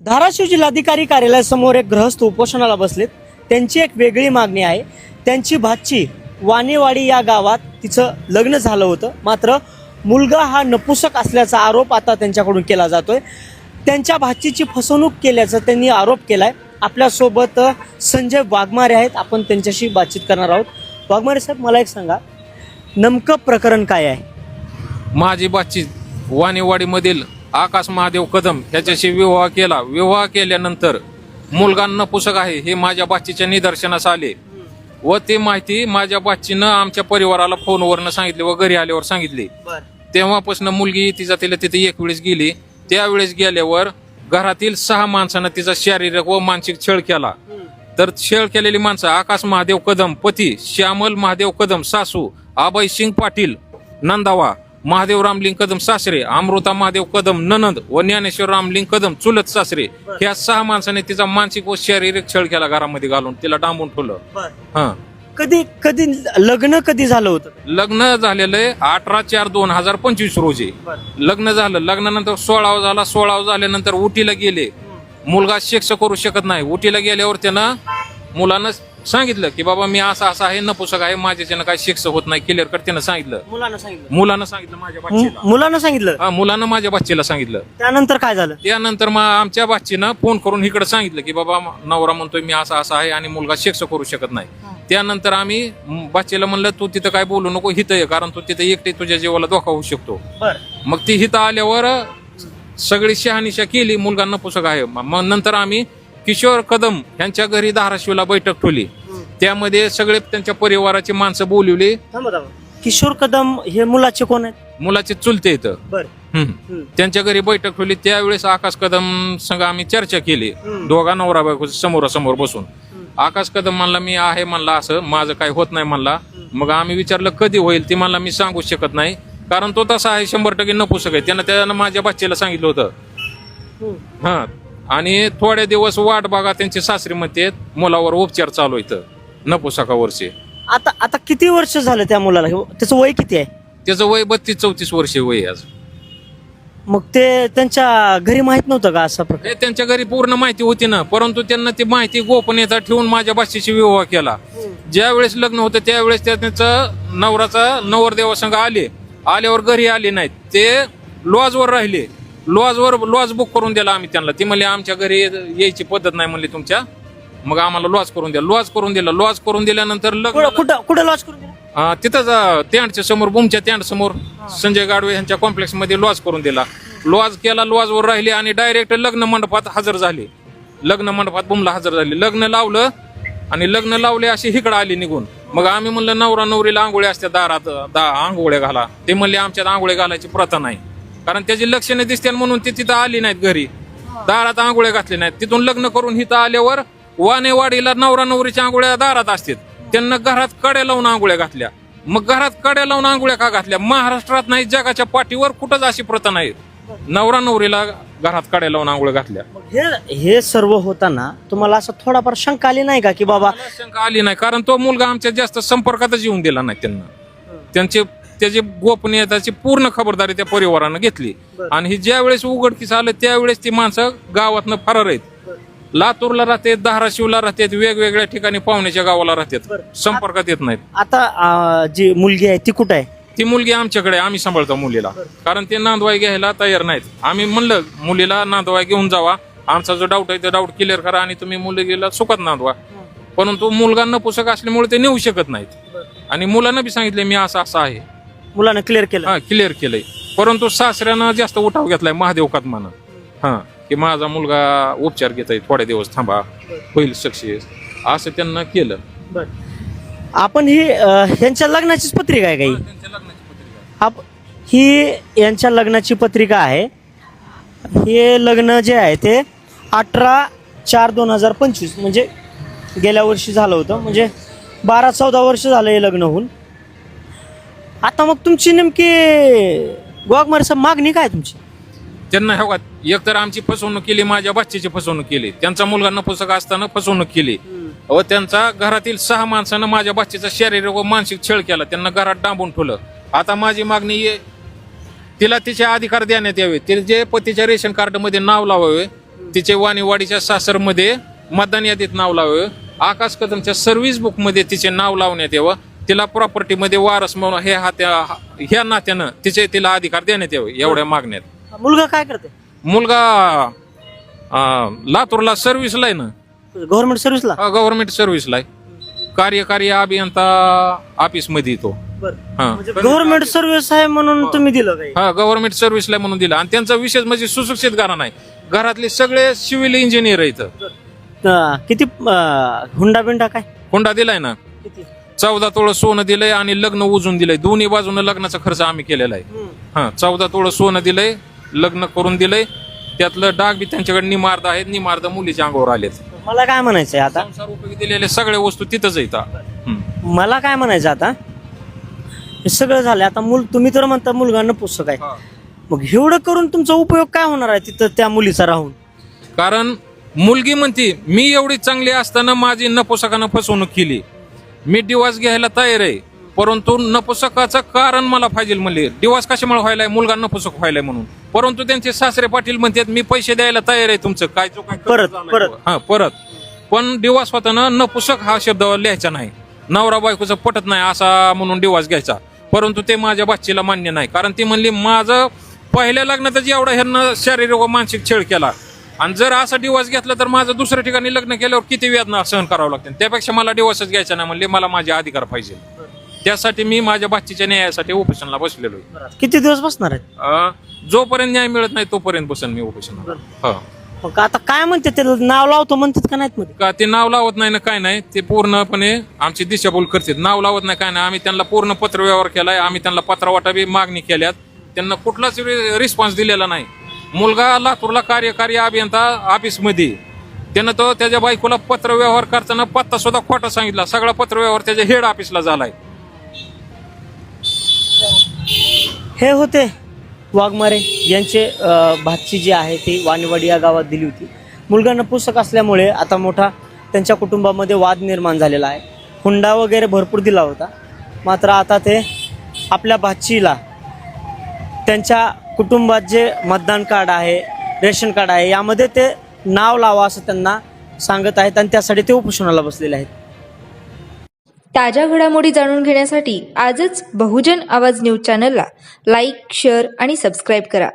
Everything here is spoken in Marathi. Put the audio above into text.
धाराशिव जिल्हाधिकारी कार्यालयासमोर एक गृहस्थ उपोषणाला बसलेत. त्यांची एक वेगळी मागणी आहे. त्यांची भाची वाणेवाडी या गावात तिचं लग्न झालं होतं, मात्र मुलगा हा नपुसक असल्याचा आरोप आता त्यांच्याकडून केला जातोय. त्यांच्या भाचीची फसवणूक केल्याचा त्यांनी आरोप केलाय. आपल्यासोबत संजय वाघमारे आहेत, आपण त्यांच्याशी बातचीत करणार आहोत. वाघमारे साहेब, मला एक सांगा, नेमकं प्रकरण काय आहे? माझी बातचीत वाणेवाडीमधील आकाश महादेव कदम ह्याच्याशी विवाह केला. विवाह केल्यानंतर मुलगा नपुसक आहे हे माझ्या बातचीच्या निदर्शनास आले व ती माहिती माझ्या बातचीनं आमच्या परिवाराला फोनवरनं सांगितली व घरी आल्यावर सांगितली. तेव्हापासून मुलगी तिचा तिथे एक वेळेस गेली. त्यावेळेस गेल्यावर घरातील 6 माणसांना तिचा शारीरिक व मानसिक छळ केला. तर छळ केलेली माणसं आकाश महादेव कदम पती, श्यामल महादेव कदम सासू, अभय सिंग पाटील नंदावा, महादेव रामलिंग कदम सासरे, अमृता महादेव कदम ननंद व ज्ञानेश्वर रामलिंग कदम चुलत सासरे, ह्या 6 माणसाने तिचा मानसिक व शारीरिक छळ केला. घरामध्ये घालून तिला डांबून ठेवलं. हा, कधी लग्न कधी झालं होतं? लग्न झालेलं आहे 18/4/2025 रोजी लग्न झालं. लग्नानंतर 16 झाला. 16 झाल्यानंतर उटीला गेले. मुलगा सेक्स करू शकत नाही. उटीला गेल्यावर त्यानं मुलानं सांगितलं की बाबा मी असं आहे, नपुसक आहे, माझ्याच्यानं काय सेक्स होत नाही. क्लिअर कट त्यानं सांगितलं. मुलानं सांगितलं माझ्या बाच्चीला. मुलानं सांगितलं? हा, मुलानं माझ्या बाच्चीला सांगितलं. त्यानंतर काय झालं? त्यानंतर मग आमच्या बाच्चीनं फोन करून इकडे सांगितलं की बाबा नवरा म्हणतोय मी असं आहे आणि मुलगा सेक्स करू शकत नाही. त्यानंतर आम्ही बाच्चीला म्हणलं तू तिथं काय बोलू नको, हिथं ये, कारण तू तिथे एकटे तुझ्या जीवाला धोका होऊ शकतो. मग ती हिथं आल्यावर सगळी शहानिशा केली, मुलगा नपुसक आहे. मग नंतर आम्ही किशोर कदम यांच्या घरी धाराशिवला बैठक ठेवली. त्यामध्ये सगळे त्यांच्या परिवाराची माणसं बोलवली. किशोर कदम हे मुलाचे कोण आहेत? मुलाचे चुलते इथं. त्यांच्या घरी बैठक ठेवली. त्यावेळेस आकाश कदम संग आम्ही चर्चा केली, दोघा नवरा बायको समोरासमोर बसून. आकाश कदम म्हणला मी आहे, म्हणला असं माझं काही होत नाही म्हणला. मग आम्ही विचारलं कधी होईल, ती म्हणला मी सांगू शकत नाही, कारण तो तसा आहे 100% नपुसक आहे. त्यानं माझ्या बाच्चीला सांगितलं होतं. हा, आणि थोड्या दिवस वाट बघा, त्यांची सासरी म्हणते मुलावर उपचार चालू आहेत नपुसकावरचे. आता किती वर्ष झालं त्या मुलाला? त्याचं वय किती आहे? त्याचं वय 32-34 वर्षे वय आज. मग ते त्यांच्या घरी माहित नव्हतं का असा प्रकार? त्यांच्या घरी पूर्ण माहिती होती ना, परंतु त्यांना ती माहिती गोपनीयता ठेवून माझ्या बाशीशी विवाह केला. ज्या वेळेस लग्न होतं त्यावेळेस त्यांचा नवरदेवासंग आल्यावर घरी आले नाहीत. ते लॉजवर राहिले. लॉज बुक करून दिला आम्ही त्यांना. ती म्हणले आमच्या घरी यायची पद्धत नाही म्हणली तुमच्या, मग आम्हाला लॉज करून द्या. लॉज करून दिल्यानंतर कुठं लॉज करून दिला? तिथंच टँडच्या समोर, बुमच्या टँड समोर संजय गाडवे यांच्या कॉम्प्लेक्स मध्ये लॉज करून दिला. लॉज केला, लॉजवर राहिले आणि डायरेक्ट लग्न मंडपात हजर झाले. लग्न मंडपात बुमला हजर झाले. लग्न लावलं आणि लग्न लावले अशी इकडं आली निघून. मग आम्ही म्हणलं नवरा नवरीला आंघोळ्या असत्या दारात, आंघोळ्या घाला. ते म्हणले आमच्यात आंघोळ्या घालायची प्रथा नाही, कारण त्याची लक्षणे दिसते म्हणून ते तिथं आली नाहीत घरी, दारात आंघोळ्या घातले नाहीत. तिथून लग्न करून इथं आल्यावर वाणेवाडीला नवरा नवरीच्या आंघोळ्या दारात असतात. त्यांना घरात कड्या लावून आंघोळ्या घातल्या. मग घरात कड्या लावून आंघोळ्या का घातल्या? महाराष्ट्रात नाही, जगाच्या पाठीवर कुठंच अशी प्रथा नाही. नवरा नवरीला घरात कड्या लावून आंघोळ्या घातल्या. हे सर्व होताना तुम्हाला असं थोडाफार शंका आली नाही का की बाबा? शंका आली नाही, कारण तो मुलगा आमच्या जास्त संपर्कातच येऊन दिला नाही. त्यांना त्याची गोपनीयताची पूर्ण खबरदारी त्या परिवारानं घेतली. आणि ही ज्या वेळेस उघडकीस आलं त्यावेळेस ती माणसं गावातनं फरार आहेत. लातूरला राहतात, धाराशिवला राहतात, वेगवेगळ्या ठिकाणी पाहुण्याच्या गावाला राहतात, संपर्कात येत नाहीत. आता जी मुलगी आहे ती कुठं आहे? ती मुलगी आमच्याकडे, आम्ही सांभाळतो मुलीला, कारण ते नांदवाई घ्यायला तयार नाहीत. आम्ही म्हणलं मुलीला नांदवाई घेऊन जावा, आमचा जो डाऊट आहे तो डाऊट क्लिअर करा आणि तुम्ही मुलगीला सुखात नांदवा. परंतु मुलगा नपुसक असल्यामुळे ते नेऊ शकत नाहीत. आणि मुलांना बी सांगितले मी असं आहे. मुलानं क्लिअर केलं? हा, क्लिअर केलंय. परंतु सासऱ्यानं जास्त उठाव घेतलाय महादेव कदमानं. हा, की माझा मुलगा उपचार घेत आहे, थोडे दिवस थांबा, होईल सक्सेस, असं त्यांना केलं. आपण ही यांच्या लग्नाचीच पत्रिका आहे काही? ही यांच्या लग्नाची पत्रिका आहे. हे लग्न जे आहे ते 18/4/2025 म्हणजे गेल्या वर्षी झालं होतं. म्हणजे 12-14 वर्ष झालं हे लग्न होऊन. आता मग तुमची नेमकी वाघमारे साहेब मागणी काय तुमची? त्यांना हे एक तर आमची फसवणूक केली, माझ्या बाच्चीची फसवणूक केली, त्यांचा मुलगा नपुसक असताना फसवणूक केली व त्यांचा घरातील 6 माणसानं माझ्या बाच्चीचा शारीरिक व मानसिक छळ केला. त्यांना घरात डांबून ठेवलं. आता माझी मागणी तिला तिचे अधिकार देण्यात यावे. तिचे पतीच्या रेशन कार्ड मध्ये नाव लावावे तिचे वाणीवाडीच्या सासरमध्ये मतदान यादीत नाव लावावं, आकाश कदमच्या सर्व्हिस बुकमध्ये तिचे नाव लावण्यात यावं, तिला प्रॉपर्टीमध्ये वारस म्हणून ह्या नात्यानं तिला अधिकार देण्यात यावे, एवढ्या मागण्यात. मुलगा काय करते? मुलगा लातूरला सर्व्हिसला आहे ना, गव्हर्नमेंट सर्व्हिसला. गव्हर्नमेंट सर्व्हिसला आहे, कार्यकारी अभियंता ऑफिस मध्ये तो. गव्हर्नमेंट सर्व्हिस आहे म्हणून तुम्ही दिलं काही? हा, गव्हर्नमेंट सर्व्हिसला म्हणून दिला. आणि त्यांचा विशेष म्हणजे सुशिक्षित घराणा नाही, घरातले सगळे सिव्हिल इंजिनियर आहेत. किती हुंडा बिंडा काय? हुंडा दिलाय ना, 14 तोळं सोनं दिलंय आणि लग्न उजून दिलंय. दोन्ही बाजूनं लग्नाचा खर्च आम्ही केलेला आहे. हा, 14 तोळं सोनं दिलंय, लग्न करून दिलंय. त्यातलं डाग बी त्यांच्याकडे निमार्द आहेत, निमार्द मुलीच्या अंगावर आलेत. मला काय म्हणायचंय आता, संसार उपयोगी दिलेल्या सगळ्या वस्तू तिथंच येतात. मला काय म्हणायचं आता, हे सगळं झालं आता. तुम्ही तर म्हणता मुलगा नपुसक आहे, मग एवढं करून तुमचा उपयोग काय होणार आहे तिथं त्या मुलीचा राहून? कारण मुलगी म्हणते मी एवढी चांगली असताना माझी नपुसकानं फसवणूक केली, मी डिवॉर्स घ्यायला तयार आहे, परंतु नपुसकाचं कारण मला पाहिजे म्हणले. डिवॉर्स कशामुळे व्हायलाय? मुलगा नपुसक व्हायलाय म्हणून. परंतु त्यांचे सासरे पाटील म्हणतात मी पैसे द्यायला तयार आहे तुमचं काय जो काय परत. पण डिवॉर्स होताना नपुसक हा शब्द लिहायचा नाही, नवरा बायकोचं पटत नाही असा म्हणून डिवॉर्स घ्यायचा. परंतु ते माझ्या बाच्चीला मान्य नाही, कारण ती म्हणली माझं पहिल्या लग्नातच एवढा ह्यांना शारीरिक व मानसिक छळ केला, आणि जर असा डिवॉर्स घेतला तर माझं दुसऱ्या ठिकाणी लग्न केल्यावर किती वेदना सहन करावं लागते, त्यापेक्षा मला डिवॉर्सच घ्यायचा नाही म्हणले, मला माझे अधिकार पाहिजे. त्यासाठी मी माझ्या बाच्चीच्या न्यायासाठी उपोषणाला बसलेलो आहे. किती दिवस बसणार आहे? जोपर्यंत न्याय मिळत नाही तोपर्यंत बसन मी उपोषणाला. मग आता काय म्हणते ते, नाव लावतो म्हणतात का नाहीत? मध्ये का ते नाव लावत नाही ना काय नाही, ते पूर्णपणे आमची दिशाभूल करतात. नाव लावत नाही काय नाही, आम्ही त्यांना पूर्ण पत्र व्यवहार केलाय, आम्ही त्यांना पत्रवाटा बी मागणी केल्यात, त्यांना कुठलाच रिस्पॉन्स दिलेला नाही. मुलगा लातूरला कार्यकारी अभियंता ऑफिस मध्ये, त्यानं तो त्याच्या बायकोला पत्र व्यवहार करताना पत्ता सुद्धा खोटा सांगितला. सगळा पत्र व्यवहार त्याच्या हेड ऑफिसला झालाय. हे होते वाघमारे यांचे भाची जी आहे ती वाणीवाडी या गावात दिली होती. मुलगा नपुसक असल्यामुळे आता मोठा त्यांच्या कुटुंबामध्ये वाद निर्माण झालेला आहे. हुंडा वगैरे भरपूर दिला होता, मात्र आता ते आपल्या भाचीला त्यांच्या कुटुंबात जे मतदान कार्ड आहे, रेशन कार्ड आहे, यामध्ये ते नाव लावा असं त्यांना सांगत आहेत, आणि त्यासाठी ते उपोषणाला बसलेले आहेत. ताज्या घडामोडी जाणून घेण्यासाठी आजच बहुजन आवाज न्यूज चॅनलला लाईक, शेअर आणि सबस्क्राईब करा.